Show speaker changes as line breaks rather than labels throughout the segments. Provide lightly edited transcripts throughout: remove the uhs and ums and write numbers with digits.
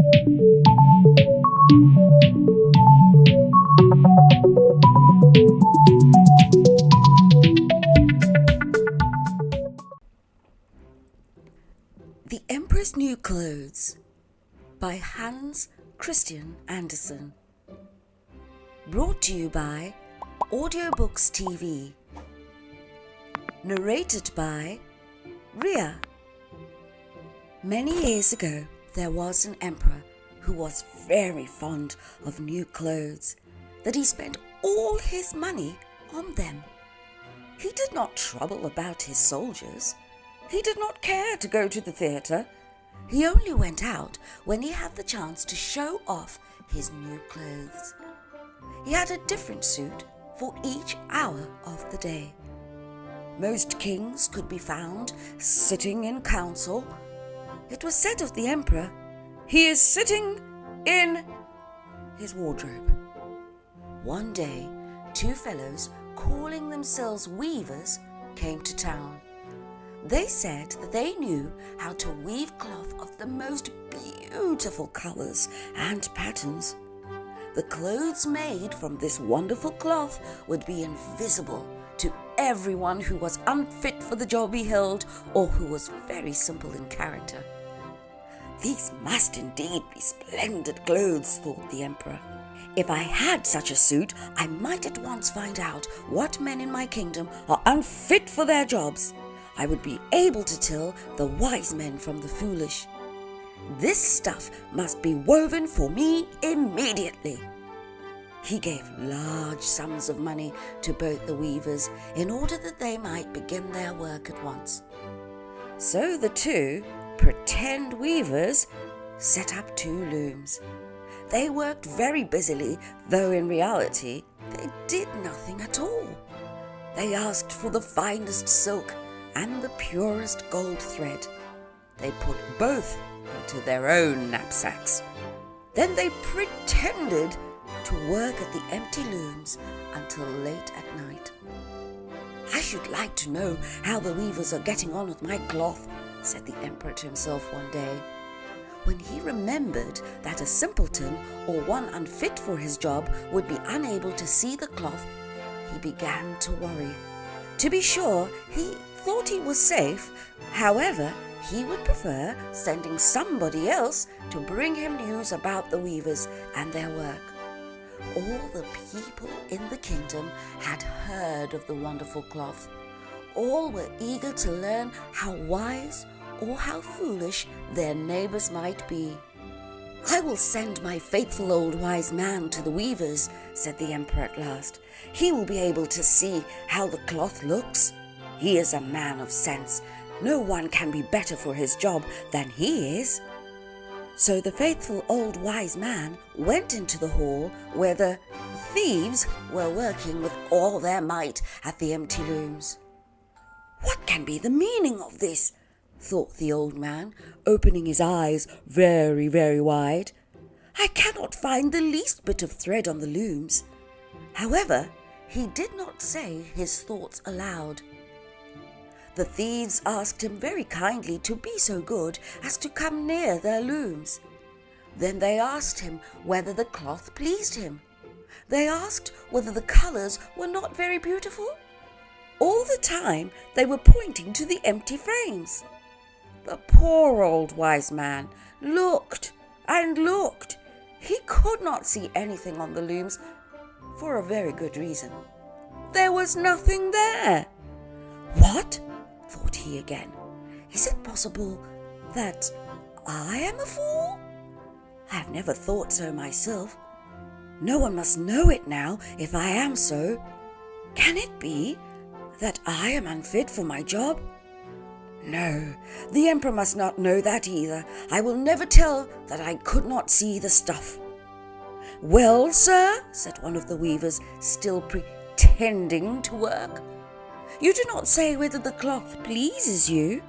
The Emperor's New Clothes by Hans Christian Andersen. Brought to you by Audiobooks TV. Narrated by Ria. Many years ago, there was an emperor who was very fond of new clothes, that he spent all his money on them. He did not trouble about his soldiers. He did not care to go to the theatre. He only went out when he had the chance to show off his new clothes. He had a different suit for each hour of the day. Most kings could be found sitting in council. It was said of the emperor, "He is sitting in his wardrobe." One day, two fellows calling themselves weavers came to town. They said that they knew how to weave cloth of the most beautiful colours and patterns. The clothes made from this wonderful cloth would be invisible to everyone who was unfit for the job he held or who was very simple in character. These must indeed be splendid clothes, thought the emperor. If I had such a suit, I might at once find out what men in my kingdom are unfit for their jobs. I would be able to tell the wise men from the foolish. This stuff must be woven for me immediately. He gave large sums of money to both the weavers in order that they might begin their work at once. So the two pretend weavers set up two looms. They worked very busily, though in reality they did nothing at all. They asked for the finest silk and the purest gold thread. They put both into their own knapsacks. Then they pretended to work at the empty looms until late at night. "I should like to know how the weavers are getting on with my cloth," said the emperor to himself one day. When he remembered that a simpleton or one unfit for his job would be unable to see the cloth, he began to worry. To be sure, he thought he was safe. However, he would prefer sending somebody else to bring him news about the weavers and their work. All the people in the kingdom had heard of the wonderful cloth. All were eager to learn how wise or how foolish their neighbors might be. "I will send my faithful old wise man to the weavers," said the emperor at last. "He will be able to see how the cloth looks. He is a man of sense. No one can be better for his job than he is." So the faithful old wise man went into the hall where the thieves were working with all their might at the empty looms. "What can be the meaning of this?" thought the old man, opening his eyes very, very wide. "I cannot find the least bit of thread on the looms." However, he did not say his thoughts aloud. The thieves asked him very kindly to be so good as to come near their looms. Then they asked him whether the cloth pleased him. They asked whether the colours were not very beautiful. All the time they were pointing to the empty frames. The poor old wise man looked and looked. He could not see anything on the looms for a very good reason. There was nothing there. "What?" thought he again. "Is it possible that I am a fool? I have never thought so myself. No one must know it now if I am so. Can it be that I am unfit for my job? No, the emperor must not know that either. I will never tell that I could not see the stuff." "Well, sir," said one of the weavers, still pretending to work, "you do not say whether the cloth pleases you."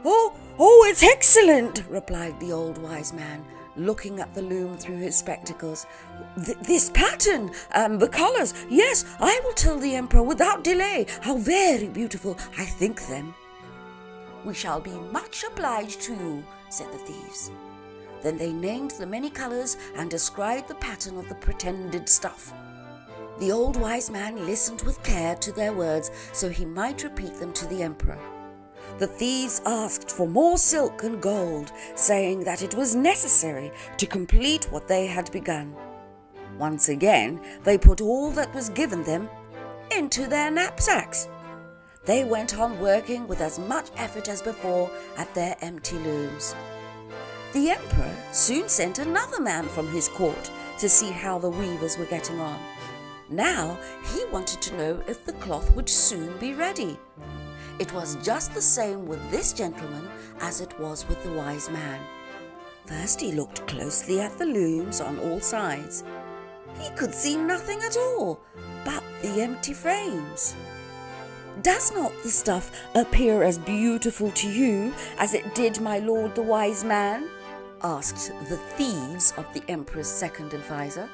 Oh, it's excellent," replied the old wise man, looking at the loom through his spectacles. This pattern, the colours, yes, I will tell the emperor without delay how very beautiful I think them." "We shall be much obliged to you," said the thieves. Then they named the many colours and described the pattern of the pretended stuff. The old wise man listened with care to their words so he might repeat them to the emperor. The thieves asked for more silk and gold, saying that it was necessary to complete what they had begun. Once again, they put all that was given them into their knapsacks. They went on working with as much effort as before at their empty looms. The emperor soon sent another man from his court to see how the weavers were getting on. Now he wanted to know if the cloth would soon be ready. It was just the same with this gentleman as it was with the wise man. First he looked closely at the looms on all sides. He could see nothing at all but the empty frames. "Does not the stuff appear as beautiful to you as it did my lord the wise man?" asked the thieves of the emperor's second adviser.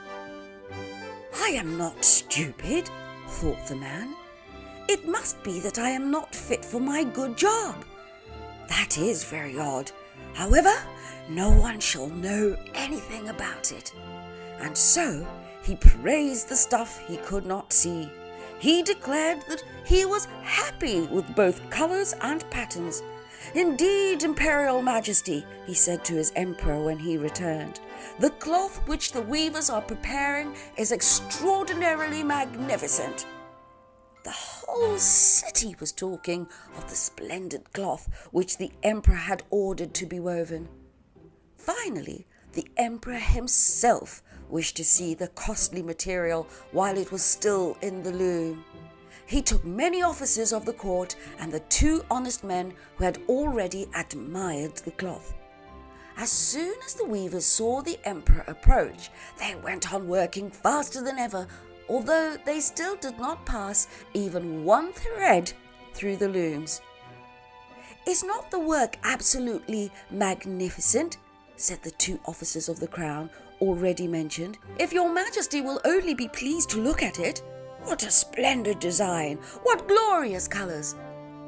"I am not stupid," thought the man. "It must be that I am not fit for my good job. That is very odd. However, no one shall know anything about it." And so he praised the stuff he could not see. He declared that he was happy with both colours and patterns. "Indeed, Imperial Majesty," he said to his emperor when he returned, "the cloth which the weavers are preparing is extraordinarily magnificent." The whole city was talking of the splendid cloth which the emperor had ordered to be woven. Finally, the emperor himself wished to see the costly material while it was still in the loom. He took many officers of the court and the two honest men who had already admired the cloth. As soon as the weavers saw the emperor approach, they went on working faster than ever, although they still did not pass even one thread through the looms. "Is not the work absolutely magnificent?" said the two officers of the crown already mentioned. "If your majesty will only be pleased to look at it. What a splendid design! What glorious colours!"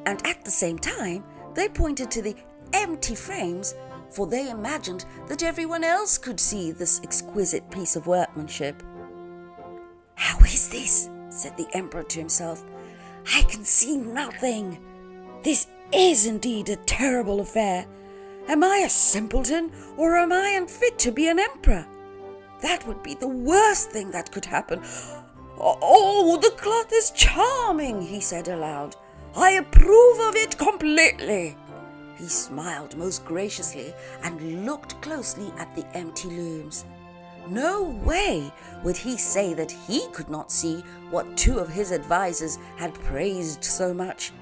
And at the same time, they pointed to the empty frames, for they imagined that everyone else could see this exquisite piece of workmanship. "How is this?" said the emperor to himself. "I can see nothing. This is indeed a terrible affair. Am I a simpleton, or am I unfit to be an emperor? That would be the worst thing that could happen. Oh, the cloth is charming," he said aloud. "I approve of it completely." He smiled most graciously and looked closely at the empty looms. No way would he say that he could not see what two of his advisers had praised so much.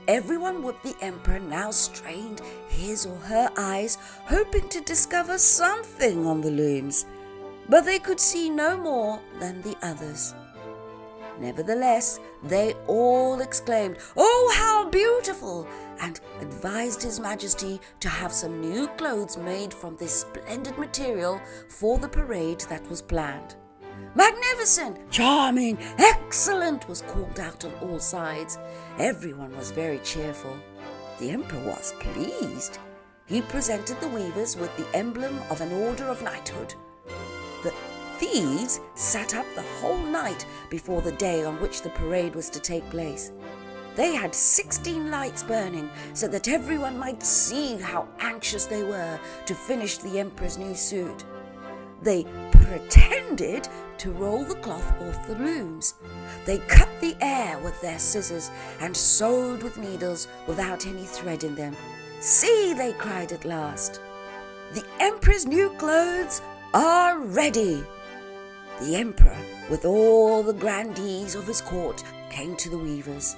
Everyone with the emperor now strained his or her eyes, hoping to discover something on the looms, but they could see no more than the others. Nevertheless, they all exclaimed, "Oh, how beautiful!" and advised His Majesty to have some new clothes made from this splendid material for the parade that was planned. "Magnificent! Charming! Excellent!" was called out on all sides. Everyone was very cheerful. The emperor was pleased. He presented the weavers with the emblem of an order of knighthood. The thieves sat up the whole night before the day on which the parade was to take place. They had 16 lights burning so that everyone might see how anxious they were to finish the emperor's new suit. They pretended to roll the cloth off the looms. They cut the air with their scissors and sewed with needles without any thread in them. "See," they cried at last, "the emperor's new clothes are ready." The emperor, with all the grandees of his court, came to the weavers.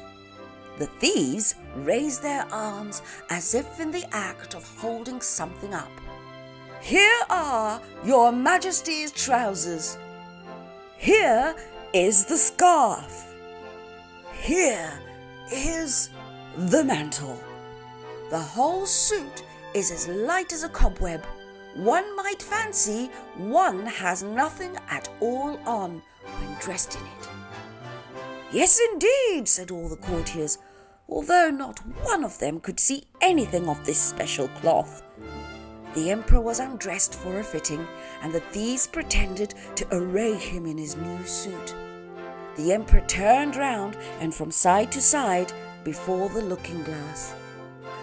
The thieves raised their arms as if in the act of holding something up. "Here are your Majesty's trousers. Here is the scarf. Here is the mantle. The whole suit is as light as a cobweb. One might fancy one has nothing at all on when dressed in it." "Yes, indeed," said all the courtiers, although not one of them could see anything of this special cloth. The emperor was undressed for a fitting, and the thieves pretended to array him in his new suit. The emperor turned round and from side to side before the looking-glass.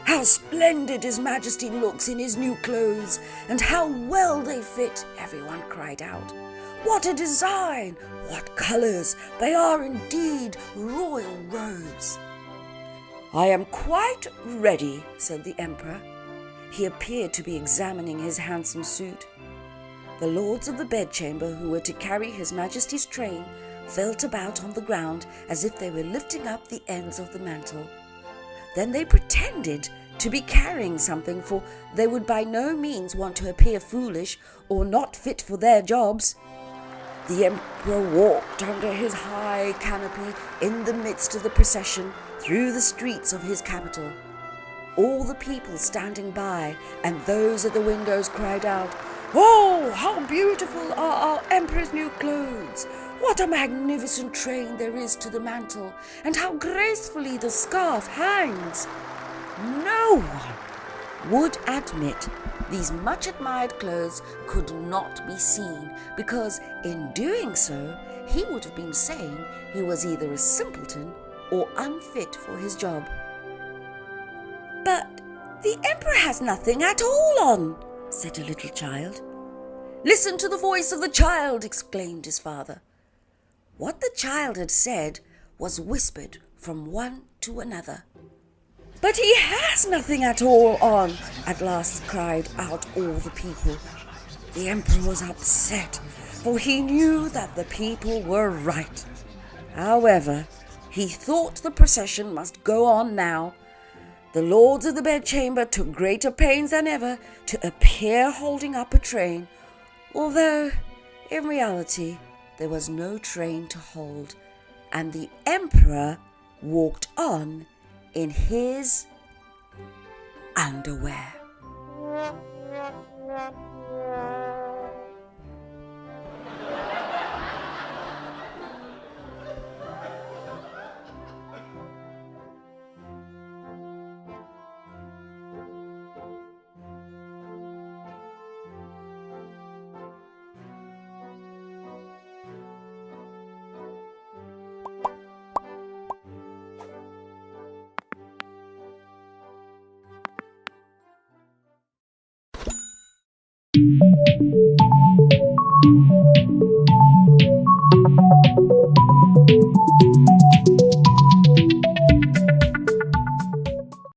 "How splendid His Majesty looks in his new clothes, and how well they fit!" everyone cried out. "What a design! What colours! They are indeed royal robes." "I am quite ready," said the emperor. He appeared to be examining his handsome suit. The lords of the bedchamber, who were to carry His Majesty's train, felt about on the ground as if they were lifting up the ends of the mantle. Then they pretended to be carrying something, for they would by no means want to appear foolish or not fit for their jobs. The emperor walked under his high canopy in the midst of the procession through the streets of his capital. All the people standing by and those at the windows cried out, "Oh, how beautiful are our emperor's new clothes! What a magnificent train there is to the mantle, and how gracefully the scarf hangs!" No one would admit these much-admired clothes could not be seen, because in doing so, he would have been saying he was either a simpleton or unfit for his job. "But the emperor has nothing at all on," said a little child. "Listen to the voice of the child," exclaimed his father. What the child had said was whispered from one to another. "But he has nothing at all on," at last cried out all the people. The emperor was upset, for he knew that the people were right. However, he thought the procession must go on now. The lords of the bedchamber took greater pains than ever to appear holding up a train, although in reality there was no train to hold, and the emperor walked on in his underwear.